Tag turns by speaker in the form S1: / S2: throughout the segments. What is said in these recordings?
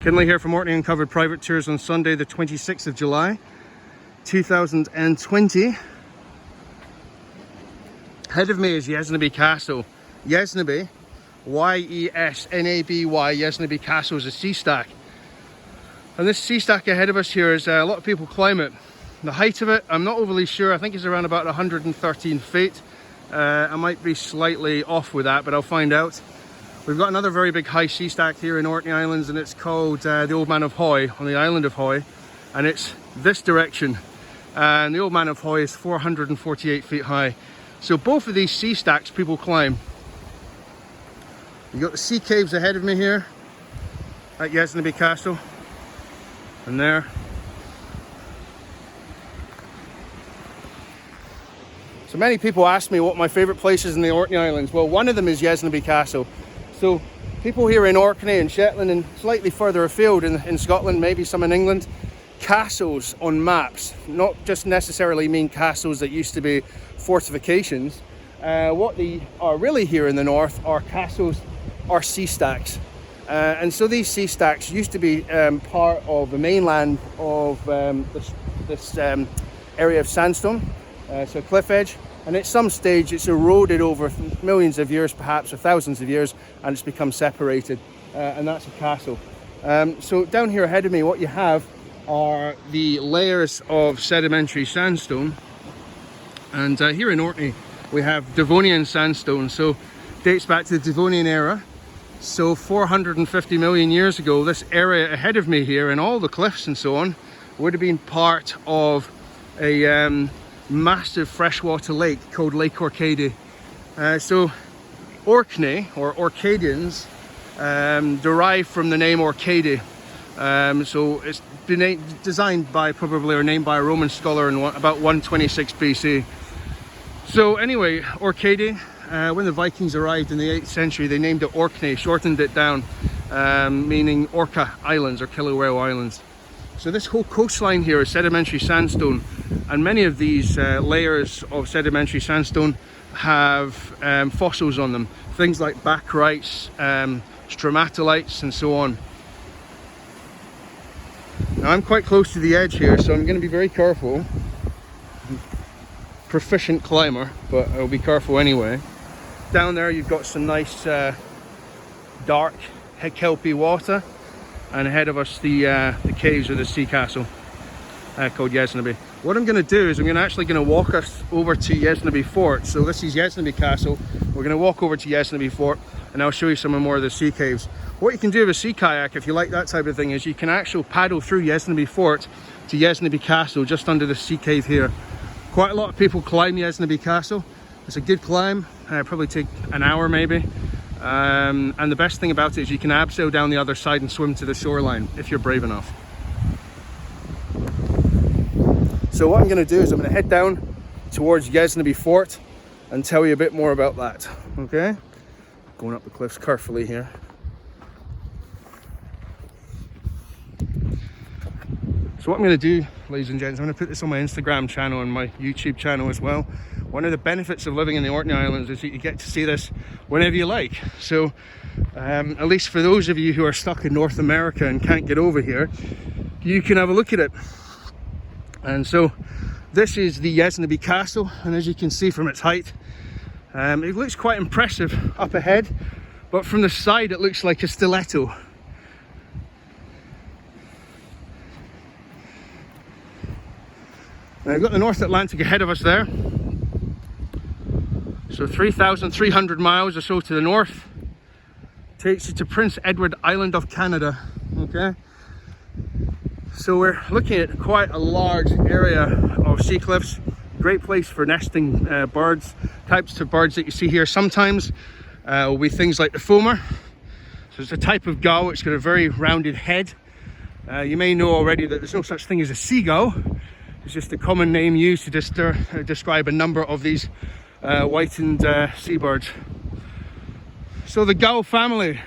S1: Kinley here from Orkney Uncovered Private Tours on Sunday the 26th of July 2020. Ahead of me is Yesnaby Castle. Yesnaby, Y-E-S-N-A-B-Y, Yesnaby Castle is a sea stack. And this sea stack ahead of us here is a lot of people climb it. The height of it, I'm not overly sure, I think it's around about 113 feet. I might be slightly off with that, but I'll find out. We've got another very big high sea stack here in Orkney Islands, and it's called the Old Man of Hoy on the island of Hoy, and it's this direction. And the Old Man of Hoy is 448 feet high. So both of these sea stacks people climb. You've got the sea caves ahead of me here at Yesnaby Castle, and there. So many people ask me what my favourite place is in the Orkney Islands. Well, one of them is Yesnaby Castle. So people here in Orkney and Shetland and slightly further afield in Scotland, maybe some in England, castles on maps, not just necessarily mean castles that used to be fortifications. What they are really here in the north are castles, are sea stacks. And so these sea stacks used to be part of the mainland of this area of sandstone, so cliff edge. And at some stage it's eroded over millions of years, perhaps, or thousands of years, and it's become separated, and that's a castle. So down here ahead of me, what you have are the layers of sedimentary sandstone. And here in Orkney, we have Devonian sandstone, so dates back to the Devonian era. So 450 million years ago, this area ahead of me here, and all the cliffs and so on, would have been part of a massive freshwater lake called Lake Orcadie. So Orkney, or Orcadians, derive from the name Orcadie. So it's been designed by probably, or named by a Roman scholar in about 126 BC. So anyway, Orcadie, when the Vikings arrived in the 8th century, they named it Orkney, shortened it down, meaning Orca Islands or Killer Whale Islands. So this whole coastline here is sedimentary sandstone, and many of these layers of sedimentary sandstone have fossils on them, things like bacrites, stromatolites and so on. Now I'm quite close to the edge here, so I'm going to be very careful. Proficient climber, but I'll be careful anyway. Down there you've got some nice dark kelpy water, and ahead of us the caves of the sea castle called Yesnaby. What I'm going to do is I'm actually going to walk us over to Yesnaby Fort. So this is Yesnaby Castle. We're going to walk over to Yesnaby Fort, and I'll show you some more of the sea caves. What you can do with a sea kayak, if you like that type of thing, is you can actually paddle through Yesnaby Fort to Yesnaby Castle, just under the sea cave here. Quite a lot of people climb Yesnaby Castle. It's a good climb, probably take an hour maybe. And the best thing about it is you can abseil down the other side and swim to the shoreline if you're brave enough. So what I'm going to do is I'm going to head down towards Yesnaby Fort and tell you a bit more about that. Okay? Going up the cliffs carefully here. So what I'm going to do, ladies and gents, I'm going to put this on my Instagram channel and my YouTube channel as well. One of the benefits of living in the Orkney Islands is that you get to see this whenever you like. So at least for those of you who are stuck in North America and can't get over here, you can have a look at it. And so this is the Yesnaby Castle, and as you can see from its height, it looks quite impressive up ahead, but from the side it looks like a stiletto. Now we've got the North Atlantic ahead of us there. So 3,300 miles or so to the north takes you to Prince Edward Island of Canada. Okay, so we're looking at quite a large area of sea cliffs. Great place for nesting birds. Types of birds that you see here sometimes will be things like the foamer. So it's a type of gull. It's got a very rounded head. You may know already that there's no such thing as a seagull. It's just a common name used to describe a number of these whitened seabirds. So the gull family,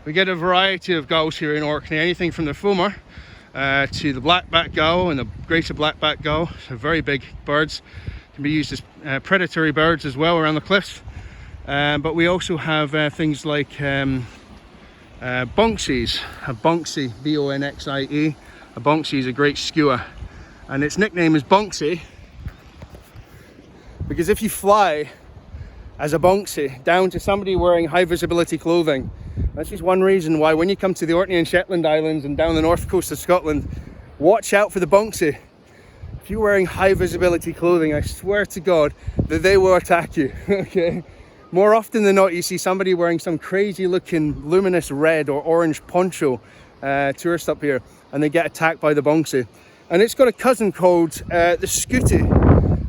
S1: we get a variety of gulls here in Orkney, anything from the foamer to the black-backed gull and the greater black-backed gull. So very big birds, can be used as predatory birds as well around the cliffs. But we also have things like Bonxies, a Bonxie, B-O-N-X-I-E. A Bonxie is a great skua, and its nickname is Bonxie because if you fly as a Bonxie down to somebody wearing high visibility clothing, that's just one reason why when you come to the Orkney and Shetland Islands and down the north coast of Scotland, watch out for the Bonxie. If you're wearing high visibility clothing, I swear to God that they will attack you, okay? More often than not, you see somebody wearing some crazy looking luminous red or orange poncho, tourist up here, and they get attacked by the Bonxie. And it's got a cousin called the Scooty,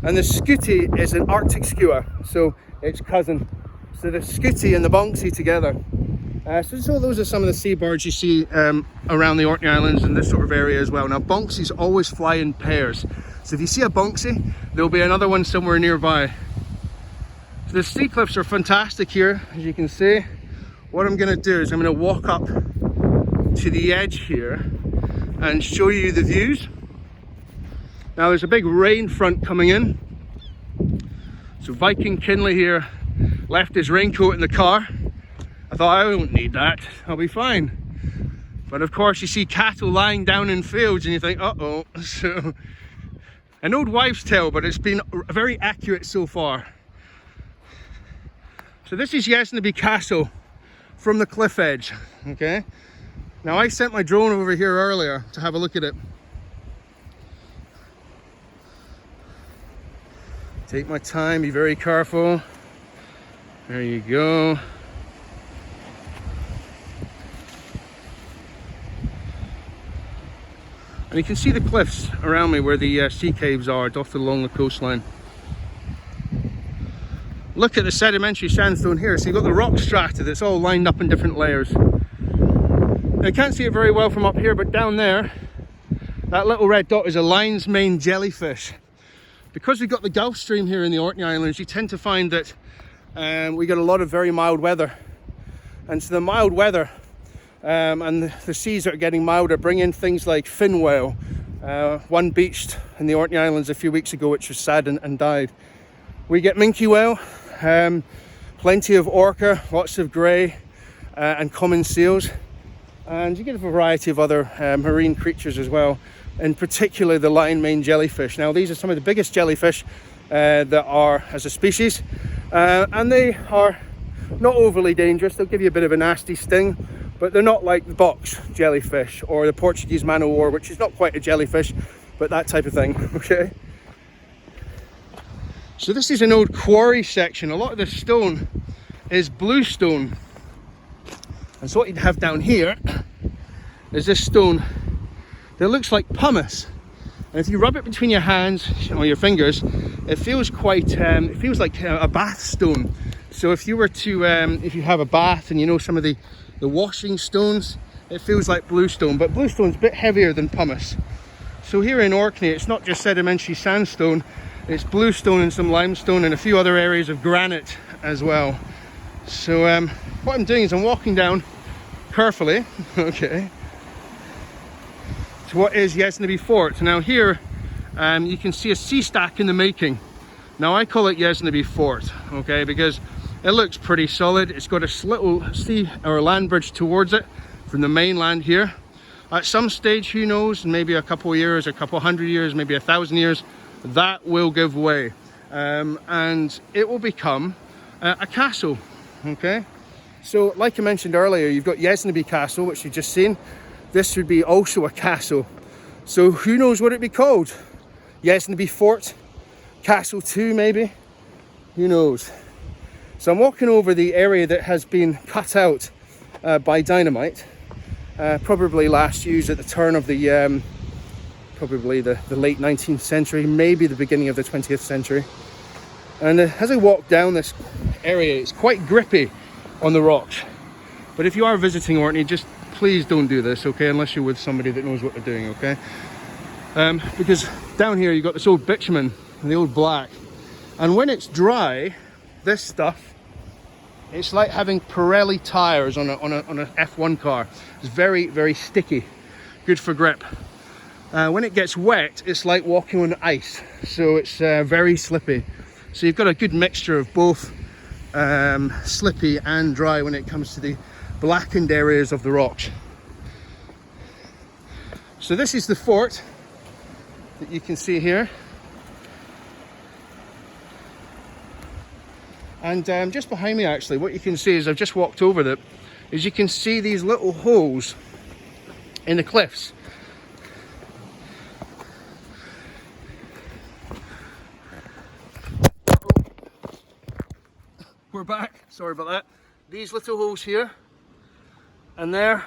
S1: and the Scooty is an Arctic skua, so it's cousin. So the Scooty and the Bonxie together. So those are some of the seabirds you see around the Orkney Islands and this sort of area as well. Now Bonxies always fly in pairs, so if you see a Bonxie, there'll be another one somewhere nearby. So the sea cliffs are fantastic here, as you can see. What I'm going to do is I'm going to walk up to the edge here and show you the views. Now there's a big rain front coming in, so Viking Kinley here left his raincoat in the car. I thought, I don't need that, I'll be fine. But of course you see cattle lying down in fields and you think, uh-oh. So, an old wives' tale, but it's been very accurate so far. So this is Yesnaby Castle from the cliff edge, okay? Now I sent my drone over here earlier to have a look at it. Take my time, be very careful. There you go. And you can see the cliffs around me where the sea caves are dotted along the coastline. Look at the sedimentary sandstone here. So you've got the rock strata that's all lined up in different layers. Now, I can't see it very well from up here, but down there, that little red dot is a lion's mane jellyfish. Because we've got the Gulf Stream here in the Orkney Islands, you tend to find that we get a lot of very mild weather. And so the mild weather and the seas that are getting milder bring in things like fin whale. One beached in the Orkney Islands a few weeks ago, which was sad and died. We get minke whale, plenty of orca, lots of grey and common seals. And you get a variety of other marine creatures as well, in particular the lion mane jellyfish. Now these are some of the biggest jellyfish that are as a species, and they are not overly dangerous. They'll give you a bit of a nasty sting, but they're not like the box jellyfish or the Portuguese man-o'-war, which is not quite a jellyfish, but that type of thing, okay? So this is an old quarry section. A lot of this stone is bluestone. And so what you'd have down here is this stone that looks like pumice. And if you rub it between your hands or your fingers, it feels quite, it feels like a bath stone. So if you were to, if you have a bath and you know some of the washing stones, it feels like bluestone, but bluestone's a bit heavier than pumice. So here in Orkney, it's not just sedimentary sandstone, it's bluestone and some limestone and a few other areas of granite as well. So what I'm doing is I'm walking down carefully, okay, to what is Yesnaby Fort. Now here you can see a sea stack in the making. Now I call it Yesnaby Fort, okay, because it looks pretty solid. It's got a little sea or land bridge towards it from the mainland here. At some stage, who knows, maybe a couple of years, a couple 100 years, maybe 1,000 years, that will give way and it will become a castle, okay? So like I mentioned earlier, you've got Yesnaby Castle, which you've just seen. This would be also a castle. So who knows what it'd be called? Yesnaby Fort, Castle 2 maybe, who knows? So I'm walking over the area that has been cut out by dynamite, probably last used at the turn of the, probably the late 19th century, maybe the beginning of the 20th century. And as I walk down this area, it's quite grippy on the rocks. But if you are visiting Orkney, just please don't do this, okay, unless you're with somebody that knows what they're doing, okay? Because down here you've got this old bitumen, the old black. And when it's dry, this stuff, it's like having Pirelli tires on a F1 car. It's very, very sticky, good for grip. When it gets wet, it's like walking on ice, so it's very slippy. So you've got a good mixture of both slippy and dry when it comes to the blackened areas of the rocks. So this is the fort that you can see here. And just behind me actually, what you can see is, I've just walked over it, is you can see these little holes in the cliffs. We're back, sorry about that. These little holes here and there,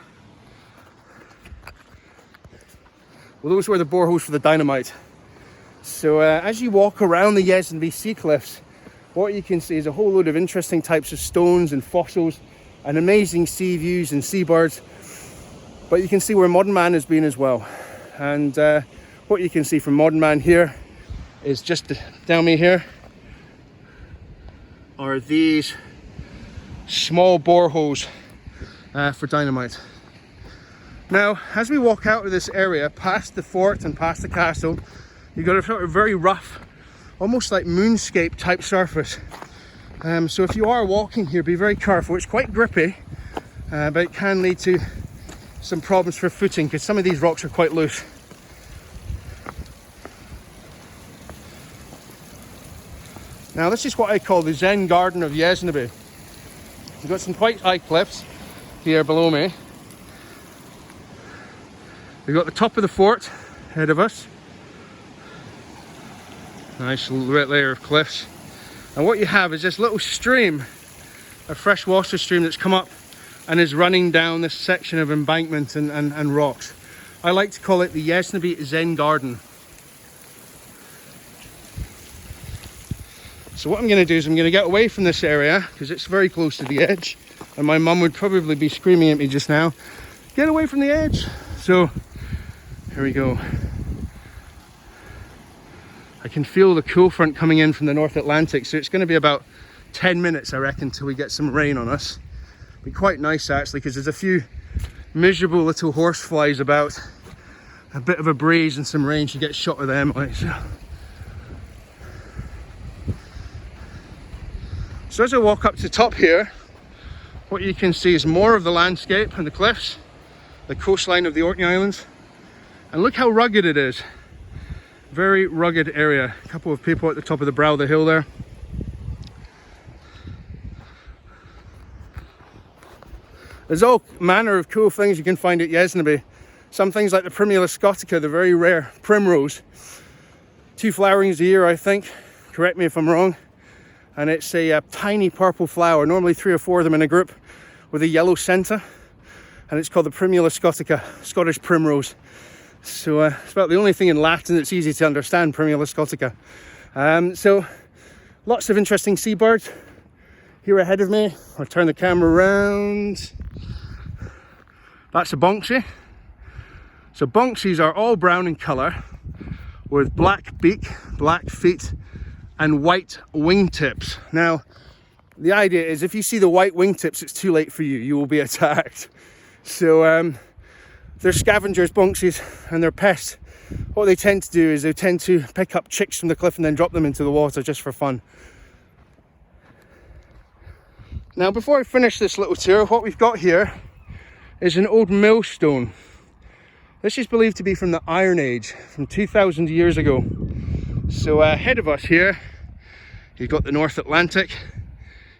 S1: well, those were the boreholes for the dynamite. So as you walk around the Yesnaby sea cliffs, what you can see is a whole load of interesting types of stones and fossils and amazing sea views and seabirds. But you can see where modern man has been as well. And what you can see from modern man here is just down me here are these small boreholes for dynamite. Now, as we walk out of this area, past the fort and past the castle, you've got a sort of very rough, almost like moonscape type surface. So if you are walking here, be very careful. It's quite grippy, but it can lead to some problems for footing because some of these rocks are quite loose. Now this is what I call the Zen Garden of Yesnaby. We've got some quite high cliffs here below me. We've got the top of the fort ahead of us. Nice layer of cliffs. And what you have is this little stream, a fresh water stream that's come up and is running down this section of embankment and rocks. I like to call it the Yesnaby Zen Garden. So what I'm going to do is I'm going to get away from this area because it's very close to the edge and my mum would probably be screaming at me just now. Get away from the edge. So here we go. I can feel the cool front coming in from the North Atlantic, so it's going to be about 10 minutes I reckon till we get some rain on us. Be quite nice actually because there's a few miserable little horse flies about. A bit of a breeze and some rain, she gets shot with them. So as I walk up to the top here, what you can see is more of the landscape and the cliffs, the coastline of the Orkney Islands. And look how rugged it is. Very rugged area. A couple of people at the top of the brow of the hill there. There's all manner of cool things you can find at Yesnaby. Some things like the Primula scotica, the very rare primrose. 2 flowerings a year, I think. Correct me if I'm wrong. And it's a tiny purple flower, normally 3 or 4 of them in a group with a yellow centre. And it's called the Primula scotica, Scottish primrose. So it's about the only thing in Latin that's easy to understand, Primula scotica. So lots of interesting seabirds here ahead of me. I'll turn the camera around. That's a bonxie. So bonxies are all brown in colour with black beak, black feet and white wingtips. Now the idea is if you see the white wingtips, it's too late for you. You will be attacked. So they're scavengers, bonxies, and they're pests. What they tend to do is they tend to pick up chicks from the cliff and then drop them into the water just for fun. Now before I finish this little tour, what we've got here is an old millstone. This is believed to be from the Iron Age, from 2,000 years ago. So ahead of us here, you've got the North Atlantic.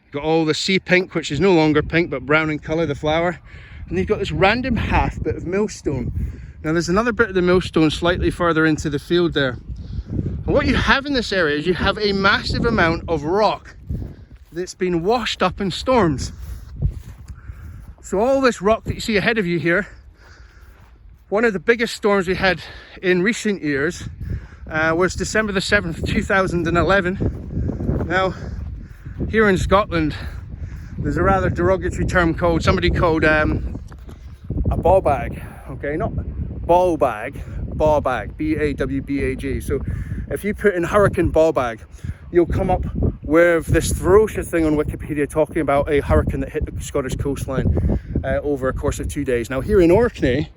S1: You've got all the sea pink, which is no longer pink but brown in colour, the flower. And you've got this random half bit of millstone. Now there's another bit of the millstone slightly further into the field there. And what you have in this area is you have a massive amount of rock that's been washed up in storms. So all this rock that you see ahead of you here, one of the biggest storms we had in recent years was December the 7th, 2011. Now, here in Scotland, there's a rather derogatory term called, somebody called a ball bag, okay, not ball bag, ball bag, B-A-W-B-A-G. So if you put in hurricane ball bag, you'll come up with this ferocious thing on Wikipedia talking about a hurricane that hit the Scottish coastline over a course of 2 days. Now here in Orkney,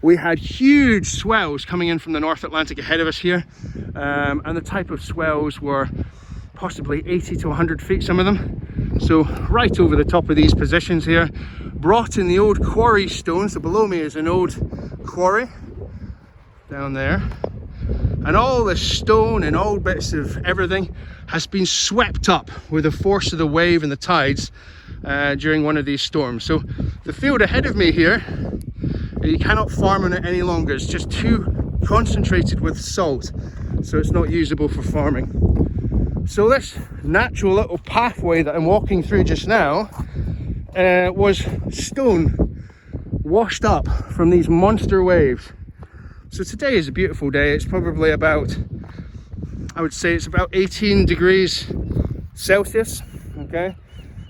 S1: we had huge swells coming in from the North Atlantic ahead of us here, and the type of swells were possibly 80 to 100 feet, some of them. So right over the top of these positions here, brought in the old quarry stone. So below me is an old quarry down there, and all the stone and old bits of everything has been swept up with the force of the wave and the tides during one of these storms. So the field ahead of me here, you cannot farm on it any longer. It's just too concentrated with salt, so it's not usable for farming. So this natural little pathway that I'm walking through just now was stone washed up from these monster waves. So today is a beautiful day. It's probably about, I would say it's about 18 degrees Celsius, okay?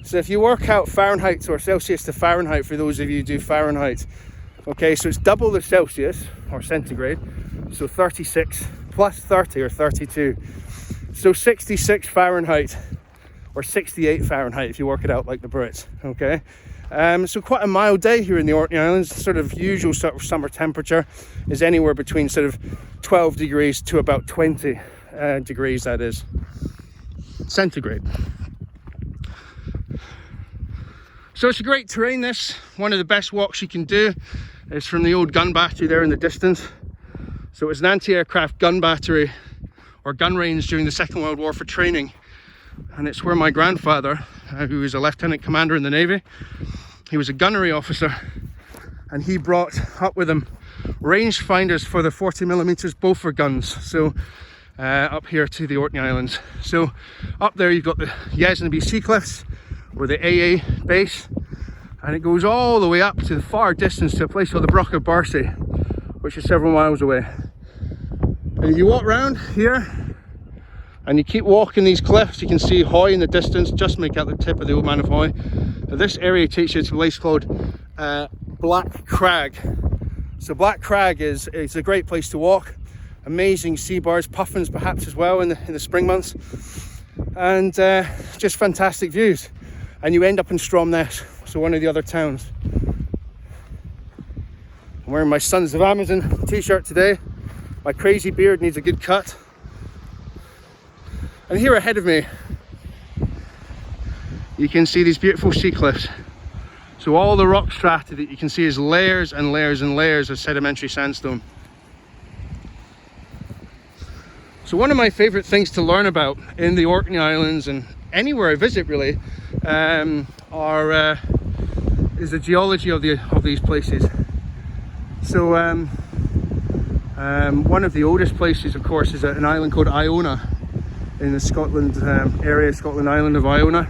S1: So if you work out Fahrenheit or Celsius to Fahrenheit, for those of you who do Fahrenheit, okay, so it's double the Celsius or centigrade, so 36 plus 30 or 32. So 66 Fahrenheit or 68 Fahrenheit if you work it out like the Brits, okay? So quite a mild day here in the Orkney Islands. Sort of usual sort of summer temperature is anywhere between sort of 12 degrees to about 20 degrees, that is, centigrade. So it's a great terrain, this. One of the best walks you can do is from the old gun battery there in the distance. So it was an anti-aircraft gun battery or gun range during the Second World War for training. And it's where my grandfather, who was a lieutenant commander in the Navy, he was a gunnery officer, and he brought up with him range finders for the 40mm Bofor guns. So up here to the Orkney Islands. So up there you've got the Yesnaby Sea Cliffs, or the AA base, and it goes all the way up to the far distance to a place called the Broch of Barcy, which is several miles away. And if you walk around here and you keep walking these cliffs, you can see Hoy in the distance, just make out the tip of the Old Man of Hoy. Now, this area takes you to a place called Black Crag. So Black Crag is a great place to walk. Amazing seabirds, puffins perhaps as well in the spring months, and just fantastic views. And you end up in Stromness, so one of the other towns. I'm wearing my Sons of Amazon t-shirt today. My crazy beard needs a good cut. And here ahead of me, you can see these beautiful sea cliffs. So all the rock strata that you can see is layers and layers and layers of sedimentary sandstone. So one of my favorite things to learn about in the Orkney Islands and anywhere I visit really is the geology of these places. So one of the oldest places, of course, is an island called Iona in the Scotland area, Scotland island of Iona.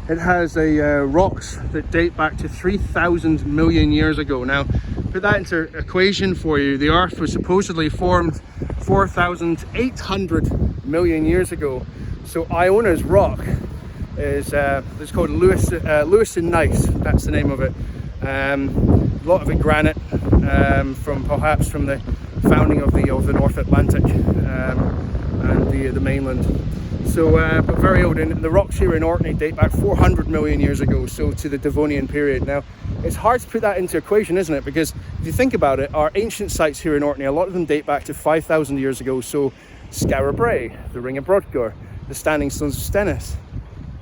S1: It has rocks that date back to 3,000 million years ago. Now, put that into equation for you. The Earth was supposedly formed 4,800 million years ago. So Iona's rock is it's called Lewis and Gneiss. That's the name of it. A lot of it granite, from the founding of the North Atlantic and the mainland. So, but very old, and the rocks here in Orkney date back 400 million years ago, so to the Devonian period. Now, it's hard to put that into equation, isn't it? Because if you think about it, our ancient sites here in Orkney, a lot of them date back to 5,000 years ago. So, Skara Brae, the Ring of Brodgar, the Standing Stones of Stennis,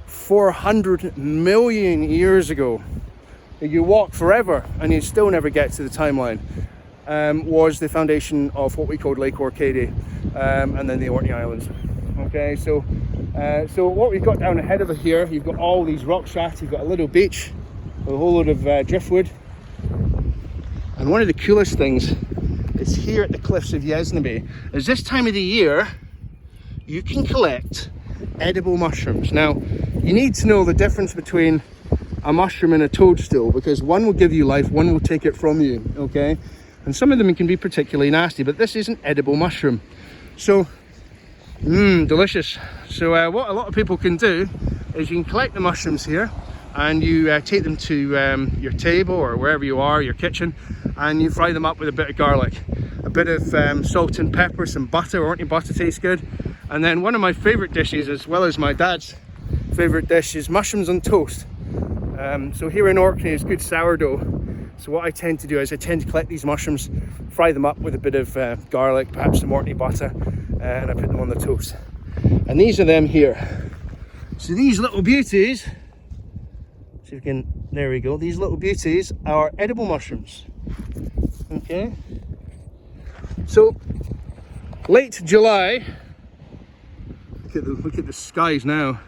S1: 400 million years ago. You walk forever and you still never get to the timeline. Was the foundation of what we called Lake Orcadie, and then the Orkney Islands. Okay, so what we've got down ahead of it here, you've got all these rock shafts, you've got a little beach with a whole load of driftwood. And one of the coolest things is here at the cliffs of Yesnaby, is this time of the year, you can collect edible mushrooms. Now, you need to know the difference between a mushroom and a toadstool, because one will give you life, one will take it from you, okay? And some of them can be particularly nasty, but this is an edible mushroom. So, delicious. So what a lot of people can do is you can collect the mushrooms here and you take them to your table or wherever you are, your kitchen, and you fry them up with a bit of garlic, a bit of salt and pepper, some butter. Orkney butter tastes good. And then one of my favorite dishes, as well as my dad's favorite dish, is mushrooms on toast. So here in Orkney is good sourdough. So what I tend to do is I tend to collect these mushrooms, fry them up with a bit of garlic, perhaps some Orkney butter, and I put them on the toast. And these are them here. So these little beauties, see if you can There we go. These little beauties are edible mushrooms. Okay. So, late July. Look at the skies now.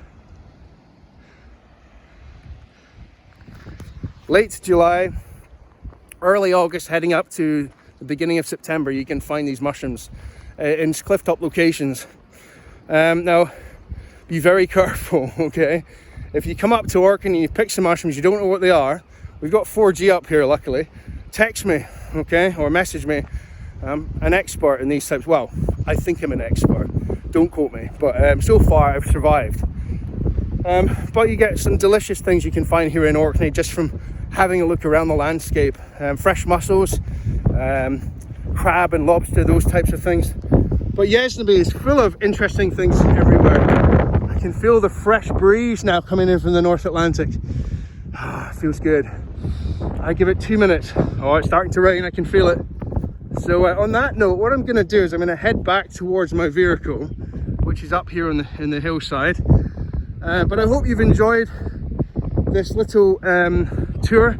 S1: Late July, early August, heading up to the beginning of September, you can find these mushrooms in cliff-top locations. Now, be very careful, okay? If you come up to Orkney and you pick some mushrooms, you don't know what they are, we've got 4G up here, luckily. Text me, okay, or message me. I'm an expert in these types. Well, I think I'm an expert. Don't quote me, but so far I've survived. But you get some delicious things you can find here in Orkney just from having a look around the landscape. Fresh mussels, crab and lobster, those types of things. But Yesnaby is full of interesting things everywhere. I can feel the fresh breeze now coming in from the North Atlantic. Feels good. I give it 2 minutes. Oh, it's starting to rain, I can feel it. So on that note, what I'm going to do is I'm going to head back towards my vehicle, which is up here in the hillside. But I hope you've enjoyed this little tour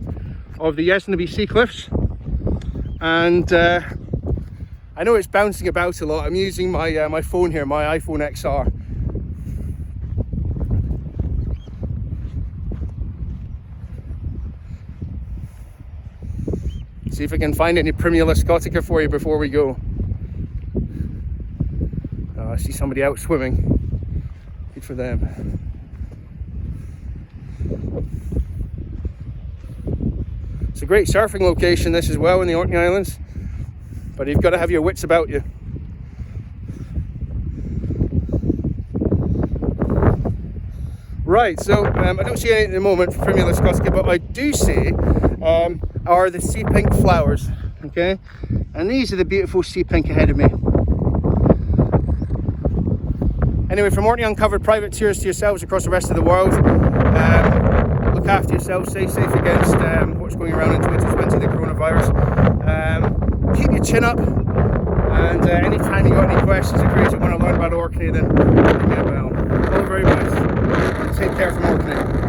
S1: of the Yesnaby Sea Cliffs. And I know it's bouncing about a lot. I'm using my my phone here, my iPhone XR. See if I can find any Primula scotica for you before we go. Oh, I see somebody out swimming. Good for them. It's a great surfing location, this as well, in the Orkney Islands, but you've got to have your wits about you. Right, so I don't see any at the moment for Primula scotica, but what I do see are the sea pink flowers, okay? And these are the beautiful sea pink ahead of me. Anyway, from Orkney Uncovered, private tours to yourselves across the rest of the world. Look after yourselves, stay safe against what's going around in 2020, the coronavirus. Keep your chin up, and anytime you got any questions or queries you want to learn about Orkney, then give me a bell. All very much. Take care from Orkney.